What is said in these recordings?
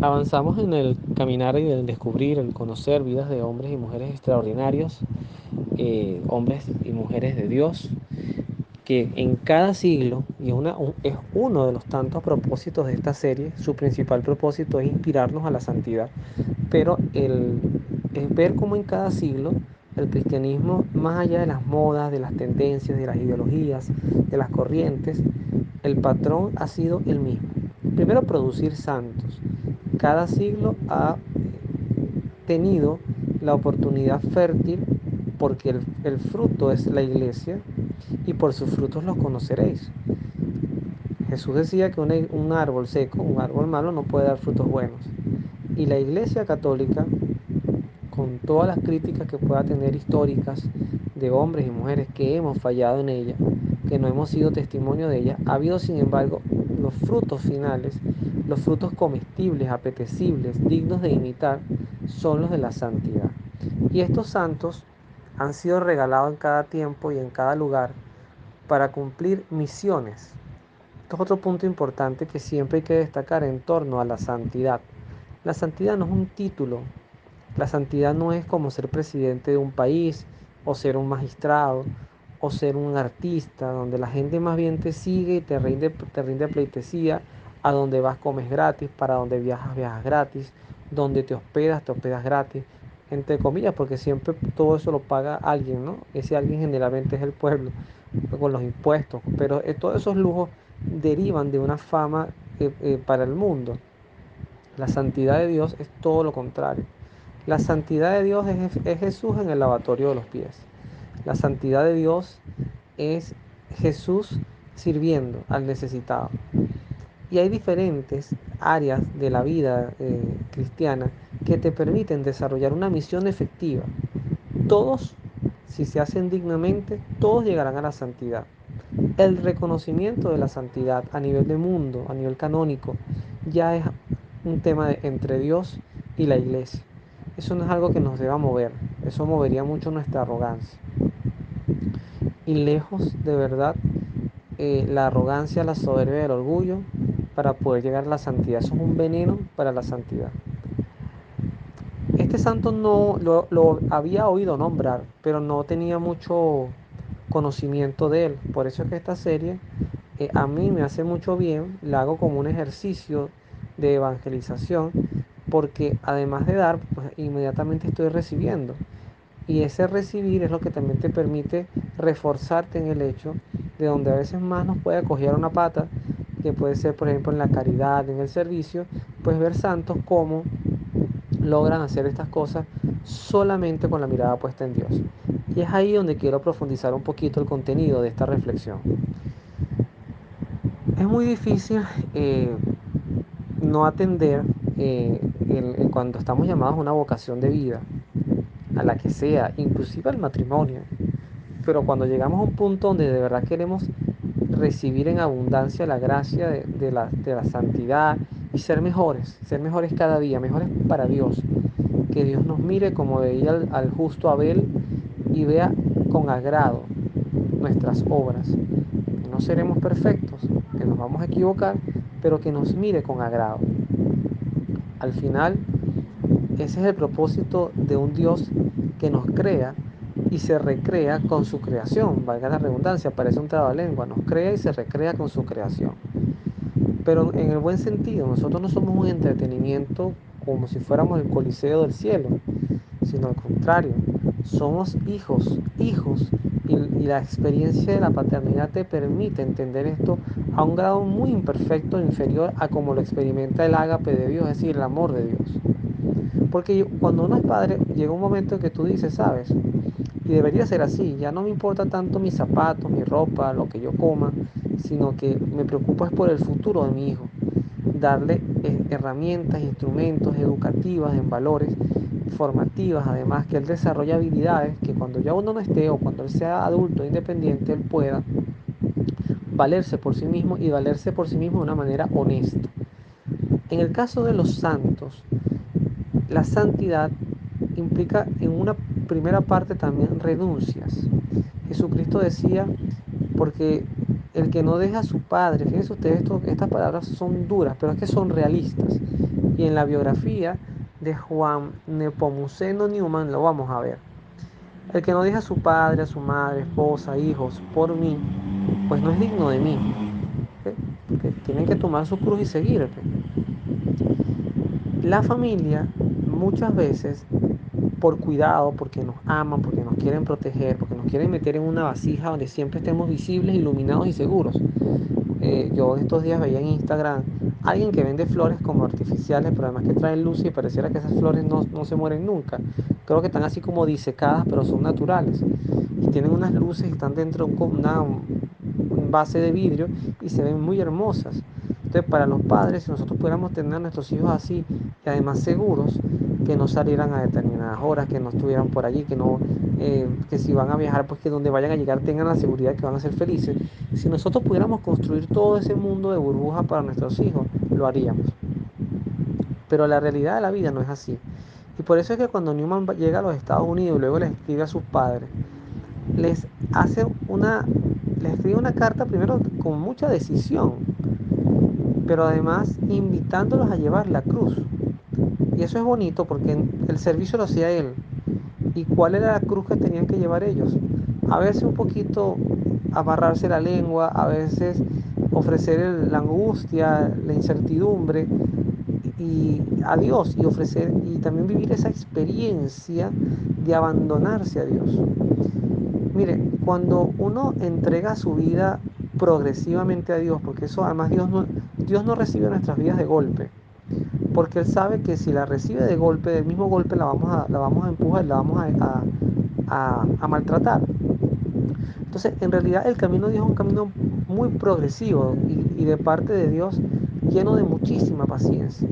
Avanzamos en el caminar y el descubrir, el conocer vidas de hombres y mujeres extraordinarios, hombres y mujeres de Dios, que en cada siglo, y es uno de los tantos propósitos de esta serie, su principal propósito es inspirarnos a la santidad, pero es ver cómo en cada siglo el cristianismo, más allá de las modas, de las tendencias, de las ideologías, de las corrientes, el patrón ha sido el mismo. Primero, producir santos. Cada siglo ha tenido la oportunidad fértil porque el fruto es la iglesia y por sus frutos los conoceréis. Jesús decía que un árbol seco, un árbol malo no puede dar frutos buenos. Y la iglesia católica, con todas las críticas que pueda tener históricas de hombres y mujeres que hemos fallado en ella, que no hemos sido testimonio de ella, ha habido sin embargo los frutos finales, los frutos comestibles, apetecibles, dignos de imitar, son los de la santidad. Y estos santos han sido regalados en cada tiempo y en cada lugar para cumplir misiones. Esto es otro punto importante que siempre hay que destacar en torno a la santidad. La santidad no es un título, la santidad no es como ser presidente de un país o ser un magistrado o ser un artista, donde la gente más bien te sigue y te rinde pleitesía, a donde vas comes gratis, para donde viajas viajas gratis, donde te hospedas gratis, entre comillas, porque siempre todo eso lo paga alguien, ¿no? Ese alguien generalmente es el pueblo, con los impuestos, pero todos esos lujos derivan de una fama para el mundo. La santidad de Dios es todo lo contrario. La santidad de Dios es Jesús en el lavatorio de los pies. La santidad de Dios es Jesús sirviendo al necesitado. Y hay diferentes áreas de la vida cristiana que te permiten desarrollar una misión efectiva. Todos, si se hacen dignamente, todos llegarán a la santidad. El reconocimiento de la santidad a nivel de mundo, a nivel canónico, ya es un tema entre Dios y la iglesia. Eso no es algo que nos deba mover, eso movería mucho nuestra arrogancia. Y lejos de verdad la arrogancia, la soberbia y el orgullo para poder llegar a la santidad. Eso es un veneno para la santidad. Este santo no lo había oído nombrar, pero no tenía mucho conocimiento de él. Por eso es que esta serie a mí me hace mucho bien, la hago como un ejercicio de evangelización, porque además de dar, pues inmediatamente estoy recibiendo. Y ese recibir es lo que también te permite reforzarte en el hecho de donde a veces más nos puede acoger una pata, que puede ser por ejemplo en la caridad, en el servicio, pues ver santos cómo logran hacer estas cosas solamente con la mirada puesta en Dios. Y es ahí donde quiero profundizar un poquito el contenido de esta reflexión. Es muy difícil no atender cuando estamos llamados a una vocación de vida, a la que sea, inclusive al matrimonio. Pero cuando llegamos a un punto donde de verdad queremos recibir en abundancia la gracia de la santidad y ser mejores cada día, mejores para Dios, que Dios nos mire como veía al justo Abel y vea con agrado nuestras obras. Que no seremos perfectos, que nos vamos a equivocar, pero que nos mire con agrado. Al final, ese es el propósito de un Dios que nos crea y se recrea con su creación. Valga la redundancia, parece un trabalengua. Nos crea y se recrea con su creación. Pero en el buen sentido, nosotros no somos un entretenimiento como si fuéramos el Coliseo del cielo, sino al contrario, somos hijos, hijos, y la experiencia de la paternidad te permite entender esto a un grado muy imperfecto, inferior a como lo experimenta el ágape de Dios, es decir, el amor de Dios. Porque cuando uno es padre, llega un momento en que tú dices, sabes, y debería ser así, ya no me importa tanto mis zapatos, mi ropa, lo que yo coma, sino que me preocupa es por el futuro de mi hijo. Darle herramientas, instrumentos educativas, en valores, formativas, además que él desarrolle habilidades que cuando ya uno no esté o cuando él sea adulto independiente, él pueda valerse por sí mismo y valerse por sí mismo de una manera honesta. En el caso de los santos, la santidad implica en una primera parte también renuncias. Jesucristo decía, porque el que no deja a su padre, fíjense ustedes, estas palabras son duras, pero es que son realistas. Y en la biografía de Juan Nepomuceno Newman lo vamos a ver. El que no deja a su padre, a su madre, esposa, hijos por mí, pues no es digno de mí. ¿Ok? Porque tienen que tomar su cruz y seguirte. La familia muchas veces por cuidado, porque nos aman, porque nos quieren proteger, porque nos quieren meter en una vasija donde siempre estemos visibles, iluminados y seguros. Yo estos días veía en Instagram alguien que vende flores como artificiales, pero además que traen luz y pareciera que esas flores no se mueren nunca. Creo que están así como disecadas, pero son naturales. Y tienen unas luces y están dentro de un base de vidrio y se ven muy hermosas. Entonces, para los padres, si nosotros pudiéramos tener a nuestros hijos así y además seguros, que no salieran a determinadas horas, que no estuvieran por allí, que si van a viajar, pues que donde vayan a llegar tengan la seguridad de que van a ser felices. Si nosotros pudiéramos construir todo ese mundo de burbujas para nuestros hijos, lo haríamos. Pero la realidad de la vida no es así. Y por eso es que cuando Newman llega a los Estados Unidos y luego les escribe a sus padres, les hace una, les escribe una carta primero con mucha decisión, pero además invitándolos a llevar la cruz. Y eso es bonito porque el servicio lo hacía él. ¿Y cuál era la cruz que tenían que llevar ellos? A veces un poquito amarrarse la lengua, a veces ofrecer la angustia, la incertidumbre y a Dios y ofrecer y también vivir esa experiencia de abandonarse a Dios. Mire, cuando uno entrega su vida progresivamente a Dios, porque eso además Dios no recibe nuestras vidas de golpe, porque Él sabe que si la recibe de golpe, del mismo golpe la vamos a empujar, la vamos a maltratar. Entonces, en realidad el camino de Dios es un camino muy progresivo y de parte de Dios lleno de muchísima paciencia.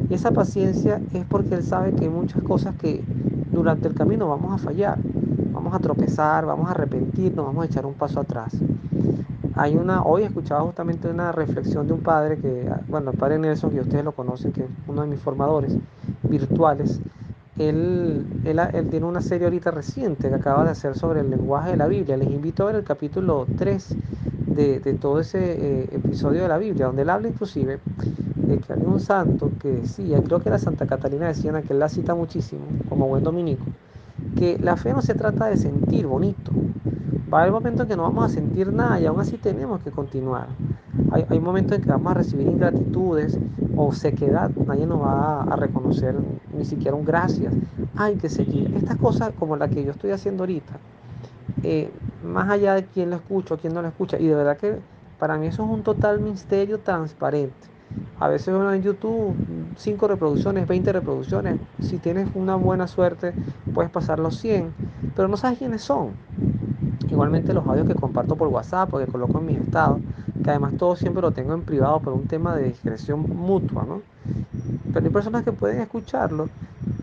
Y esa paciencia es porque Él sabe que hay muchas cosas que durante el camino vamos a fallar, vamos a tropezar, vamos a arrepentirnos, vamos a echar un paso atrás. Hoy escuchaba justamente una reflexión de un padre bueno, el padre Nelson, que ustedes lo conocen, que es uno de mis formadores virtuales. Él tiene una serie ahorita reciente que acaba de hacer sobre el lenguaje de la Biblia. Les invito a ver el capítulo 3 de todo ese episodio de la Biblia, donde él habla inclusive de que había un santo que decía, creo que era Santa Catalina de Siena, que él la cita muchísimo, como buen dominico, que la fe no se trata de sentir bonito. Va a haber momentos en que no vamos a sentir nada y aún así tenemos que continuar. Hay momentos en que vamos a recibir ingratitudes o sequedad, nadie nos va a reconocer ni siquiera un gracias. Hay que seguir. Estas cosas como la que yo estoy haciendo ahorita, eh, más allá de quién lo escucha o quién no lo escucha, y de verdad que para mí eso es un total misterio transparente. A veces uno en YouTube, 5 reproducciones, 20 reproducciones, si tienes una buena suerte puedes pasar los 100, pero no sabes quiénes son. Igualmente los audios que comparto por WhatsApp o que coloco en mis estados, que además todo siempre lo tengo en privado por un tema de discreción mutua, ¿no? Pero hay personas que pueden escucharlo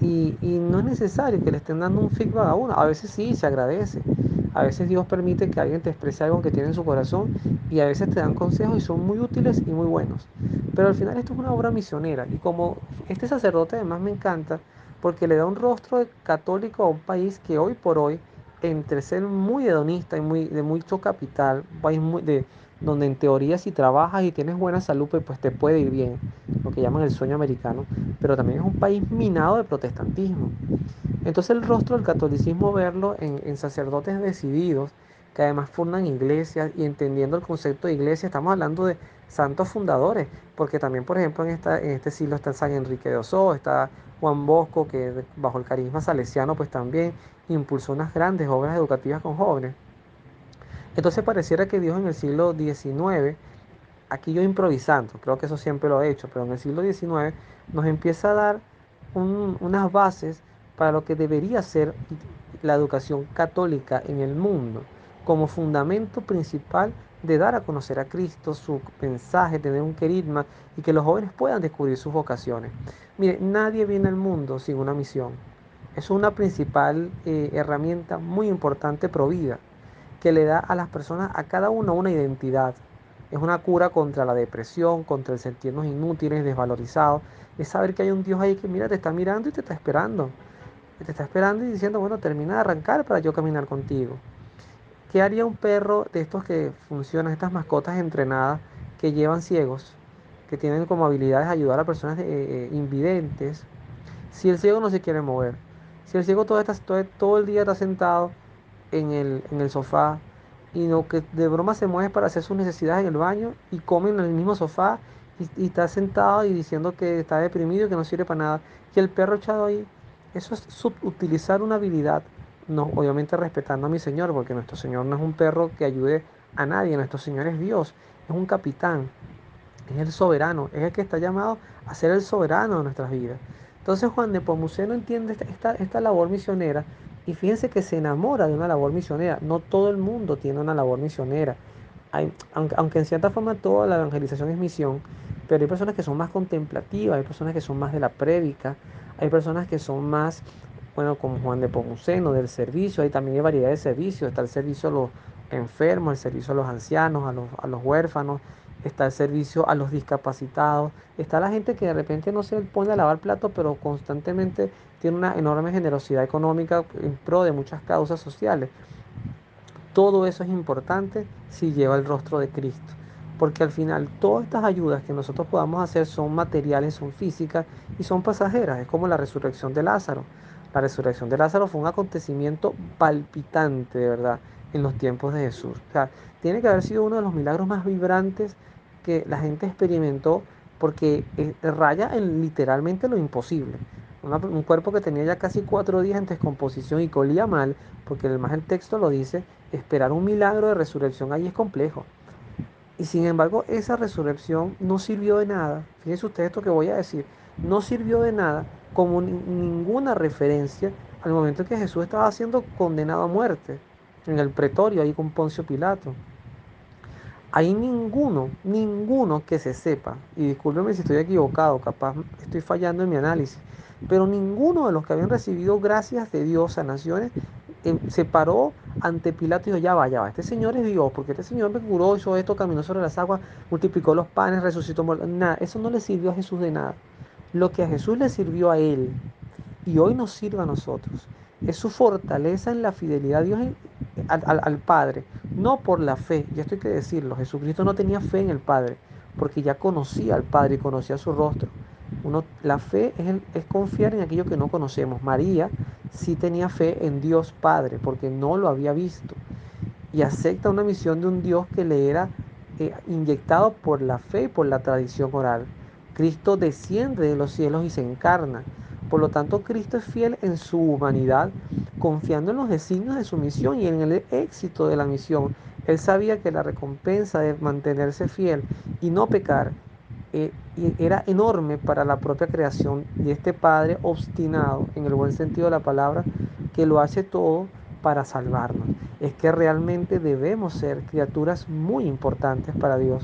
y no es necesario que le estén dando un feedback a uno. A veces sí, se agradece. A veces Dios permite que alguien te exprese algo que tiene en su corazón y a veces te dan consejos y son muy útiles y muy buenos. Pero al final esto es una obra misionera y como este sacerdote además me encanta porque le da un rostro de católico a un país que hoy por hoy, entre ser muy hedonista y de mucho capital, un país donde en teoría si trabajas y tienes buena salud, pues te puede ir bien, lo que llaman el sueño americano, pero también es un país minado de protestantismo. Entonces el rostro del catolicismo verlo en sacerdotes decididos, que además fundan iglesias y entendiendo el concepto de iglesia, estamos hablando de santos fundadores, porque también, por ejemplo, en este siglo está San Enrique de Ossó, está Juan Bosco, que bajo el carisma salesiano, pues también impulsó unas grandes obras educativas con jóvenes. Entonces pareciera que Dios en el siglo XIX, aquí yo improvisando, creo que eso siempre lo he hecho, pero en el siglo XIX nos empieza a dar unas bases para lo que debería ser la educación católica en el mundo, como fundamento principal de dar a conocer a Cristo, su mensaje, tener un querigma y que los jóvenes puedan descubrir sus vocaciones. Mire, nadie viene al mundo sin una misión. Es una principal herramienta muy importante pro vida que le da a las personas, a cada uno, una identidad. Es una cura contra la depresión, contra el sentirnos inútiles, desvalorizados. Es saber que hay un Dios ahí que mira, te está mirando y te está esperando. Te está esperando y diciendo, bueno, termina de arrancar para yo caminar contigo. ¿Qué haría un perro de estos que funcionan, estas mascotas entrenadas que llevan ciegos? que tienen como habilidades ayudar a personas invidentes. Si el ciego no se quiere mover, si el ciego todo el día está sentado en el sofá y lo que de broma se mueve para hacer sus necesidades en el baño y come en el mismo sofá y está sentado y diciendo que está deprimido y que no sirve para nada, y el perro echado ahí, eso es subutilizar una habilidad, no, obviamente respetando a mi Señor, porque nuestro Señor no es un perro que ayude a nadie, nuestro Señor es Dios, es un capitán, es el soberano, es el que está llamado a ser el soberano de nuestras vidas. Entonces Juan de Pomuceno entiende esta labor misionera y fíjense que se enamora de una labor misionera. No todo el mundo tiene una labor misionera. Aunque en cierta forma toda la evangelización es misión, pero hay personas que son más contemplativas, hay personas que son más de la prédica, hay personas que son más, bueno, como Juan de Pomuceno, del servicio. Hay también hay variedad de servicios. Está el servicio a los enfermos, el servicio a los ancianos, a los huérfanos, está el servicio a los discapacitados, está la gente que de repente no se pone a lavar platos, pero constantemente tiene una enorme generosidad económica en pro de muchas causas sociales. Todo eso es importante si lleva el rostro de Cristo, porque al final todas estas ayudas que nosotros podamos hacer son materiales, son físicas y son pasajeras. Es como la resurrección de Lázaro. La resurrección de Lázaro fue un acontecimiento palpitante, de verdad, en los tiempos de Jesús. O sea, tiene que haber sido uno de los milagros más vibrantes que la gente experimentó, porque raya en literalmente lo imposible. Un cuerpo que tenía ya casi 4 días en descomposición y que olía mal, porque además el texto lo dice, esperar un milagro de resurrección ahí es complejo. Y sin embargo, esa resurrección no sirvió de nada. Fíjense ustedes esto que voy a decir. No sirvió de nada como ninguna referencia al momento en que Jesús estaba siendo condenado a muerte en el pretorio ahí con Poncio Pilato. Hay ninguno que se sepa, y discúlpeme si estoy equivocado, capaz estoy fallando en mi análisis, pero ninguno de los que habían recibido gracias de Dios, sanaciones, se paró ante Pilato y dijo, ya va, este señor es Dios, porque este señor me curó, hizo esto, caminó sobre las aguas, multiplicó los panes, resucitó muertos. Nada, eso no le sirvió a Jesús de nada. Lo que a Jesús le sirvió a él y hoy nos sirve a nosotros es su fortaleza en la fidelidad a Dios, al Padre, no por la fe. Y esto hay que decirlo, Jesucristo no tenía fe en el Padre, porque ya conocía al Padre y conocía su rostro. La fe es confiar en aquello que no conocemos. María sí tenía fe en Dios Padre, porque no lo había visto, y acepta una misión de un Dios que le era inyectado por la fe y por la tradición oral. Cristo desciende de los cielos y se encarna. Por lo tanto, Cristo es fiel en su humanidad, confiando en los designios de su misión y en el éxito de la misión. Él sabía que la recompensa de mantenerse fiel y no pecar era enorme para la propia creación de este Padre obstinado, en el buen sentido de la palabra, que lo hace todo para salvarnos. Es que realmente debemos ser criaturas muy importantes para Dios,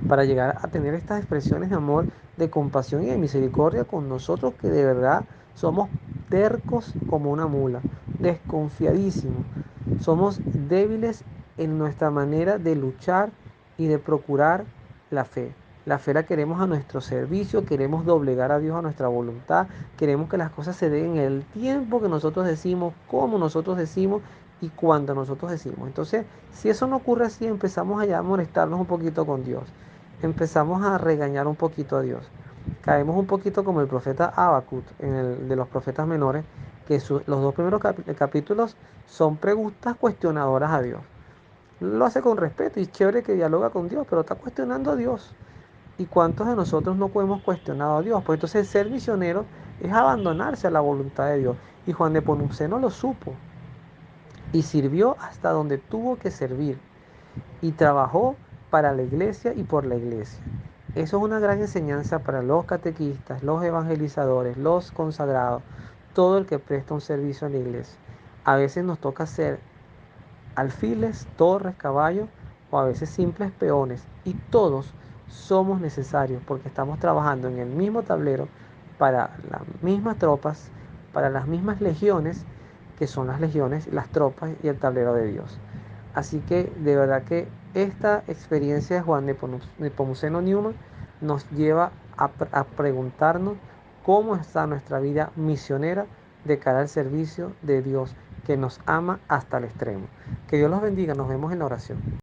para llegar a tener estas expresiones de amor, de compasión y de misericordia con nosotros, que de verdad somos tercos como una mula, desconfiadísimos, somos débiles en nuestra manera de luchar y de procurar la fe. La fe la queremos a nuestro servicio, queremos doblegar a Dios a nuestra voluntad, queremos que las cosas se den en el tiempo que nosotros decimos, como nosotros decimos y cuando nosotros decimos. Entonces, si eso no ocurre así, empezamos a molestarnos un poquito con Dios, empezamos a regañar un poquito a Dios. Caemos un poquito como el profeta Habacuc, en el de los profetas menores, que los dos primeros capítulos son preguntas cuestionadoras a Dios. Lo hace con respeto y es chévere que dialoga con Dios, pero está cuestionando a Dios. ¿Y cuántos de nosotros no hemos cuestionado a Dios? Pues entonces ser misionero es abandonarse a la voluntad de Dios. Y Juan de Pomuceno lo supo y sirvió hasta donde tuvo que servir y trabajó para la iglesia y por la iglesia. Eso es una gran enseñanza para los catequistas, los evangelizadores, los consagrados, todo el que presta un servicio en la iglesia. A veces nos toca ser alfiles, torres, caballos o a veces simples peones, y todos somos necesarios porque estamos trabajando en el mismo tablero para las mismas tropas, para las mismas legiones, que son las legiones, las tropas y el tablero de Dios. Así que de verdad que esta experiencia de Juan Nepomuceno Newman nos lleva a preguntarnos cómo está nuestra vida misionera de cara al servicio de Dios, que nos ama hasta el extremo. Que Dios los bendiga, nos vemos en la oración.